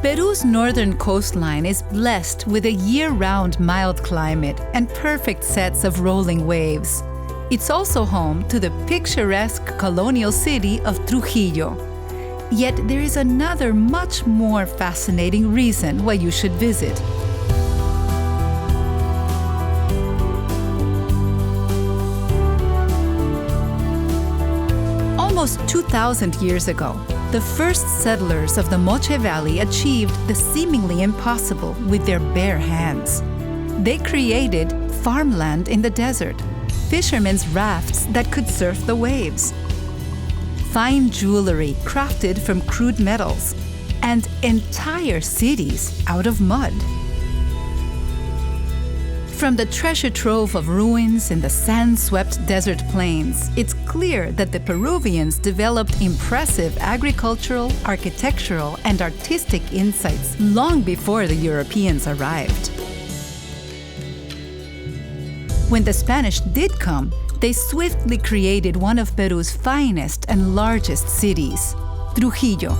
Peru's northern coastline is blessed with a year-round mild climate and perfect sets of rolling waves. It's also home to the picturesque colonial city of Trujillo. Yet there is another much more fascinating reason why you should visit. Almost 2,000 years ago, the first settlers of the Moche Valley achieved the seemingly impossible with their bare hands. They created farmland in the desert, fishermen's rafts that could surf the waves, fine jewelry crafted from crude metals, and entire cities out of mud. From the treasure trove of ruins in the sand-swept desert plains, it's clear that the Peruvians developed impressive agricultural, architectural, and artistic insights long before the Europeans arrived. When the Spanish did come, they swiftly created one of Peru's finest and largest cities, Trujillo.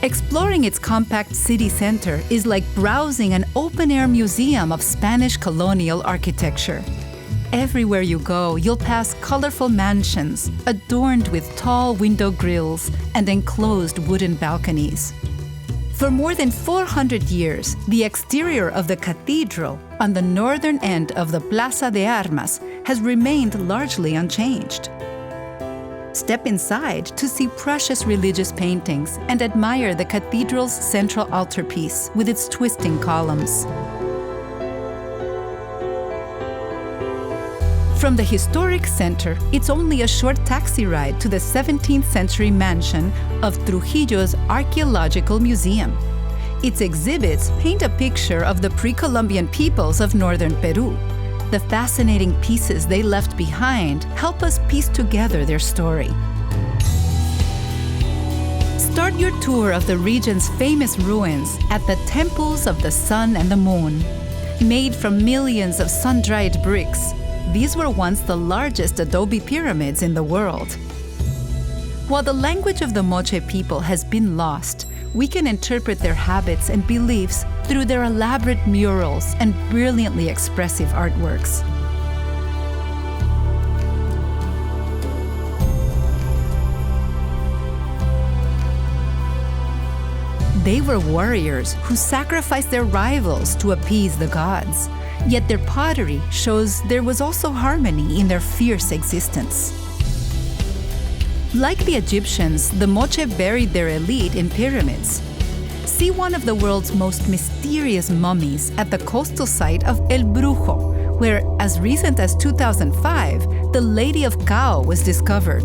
Exploring its compact city center is like browsing an open-air museum of Spanish colonial architecture. Everywhere you go, you'll pass colorful mansions adorned with tall window grilles and enclosed wooden balconies. For more than 400 years, the exterior of the cathedral on the northern end of the Plaza de Armas has remained largely unchanged. Step inside to see precious religious paintings and admire the cathedral's central altarpiece with its twisting columns. From the historic center, it's only a short taxi ride to the 17th century mansion of Trujillo's Archaeological Museum. Its exhibits paint a picture of the pre-Columbian peoples of northern Peru. The fascinating pieces they left behind help us piece together their story. Start your tour of the region's famous ruins at the Temples of the Sun and the Moon. Made from millions of sun-dried bricks, these were once the largest adobe pyramids in the world. While the language of the Moche people has been lost, we can interpret their habits and beliefs through their elaborate murals and brilliantly expressive artworks. They were warriors who sacrificed their rivals to appease the gods, yet their pottery shows there was also harmony in their fierce existence. Like the Egyptians, the Moche buried their elite in pyramids. See one of the world's most mysterious mummies at the coastal site of El Brujo, where, as recent as 2005, the Lady of Cao was discovered.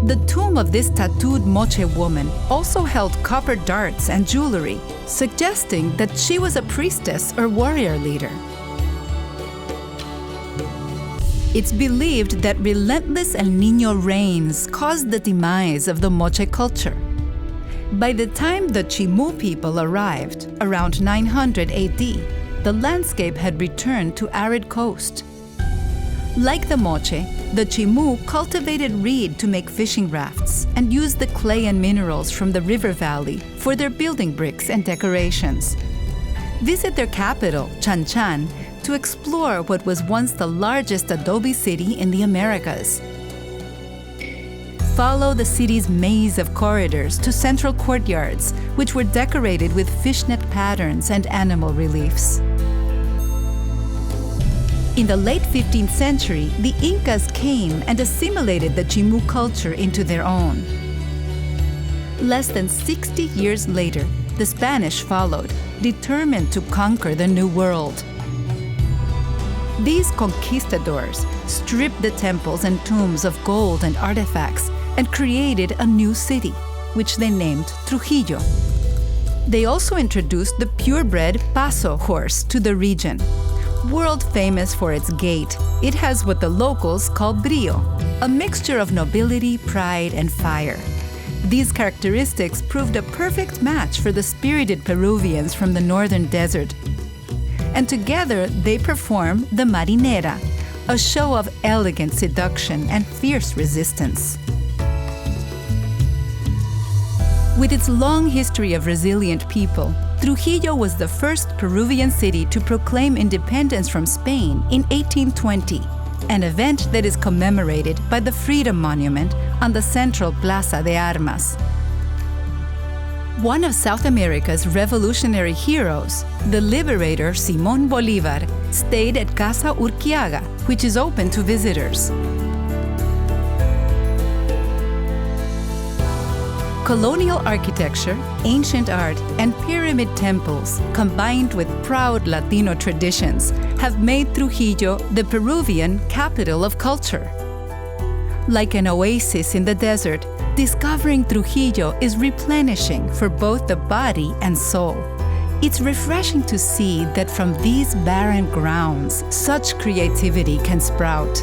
The tomb of this tattooed Moche woman also held copper darts and jewelry, suggesting that she was a priestess or warrior leader. It's believed that relentless El Niño rains caused the demise of the Moche culture. By the time the Chimu people arrived, around 900 AD, the landscape had returned to arid coast. Like the Moche, the Chimu cultivated reed to make fishing rafts and used the clay and minerals from the river valley for their building bricks and decorations. Visit their capital, Chan Chan, to explore what was once the largest adobe city in the Americas. Follow the city's maze of corridors to central courtyards, which were decorated with fishnet patterns and animal reliefs. In the late 15th century, the Incas came and assimilated the Chimu culture into their own. Less than 60 years later, the Spanish followed, determined to conquer the New World. These conquistadors stripped the temples and tombs of gold and artifacts and created a new city, which they named Trujillo. They also introduced the purebred Paso horse to the region. World famous for its gait, it has what the locals call brio, a mixture of nobility, pride, and fire. These characteristics proved a perfect match for the spirited Peruvians from the northern desert. And together they perform the Marinera, a show of elegant seduction and fierce resistance. With its long history of resilient people, Trujillo was the first Peruvian city to proclaim independence from Spain in 1820, an event that is commemorated by the Freedom Monument on the central Plaza de Armas. One of South America's revolutionary heroes, the liberator Simón Bolívar, stayed at Casa Urquiaga, which is open to visitors. Colonial architecture, ancient art, and pyramid temples, combined with proud Latino traditions, have made Trujillo the Peruvian capital of culture. Like an oasis in the desert, discovering Trujillo is replenishing for both the body and soul. It's refreshing to see that from these barren grounds, such creativity can sprout.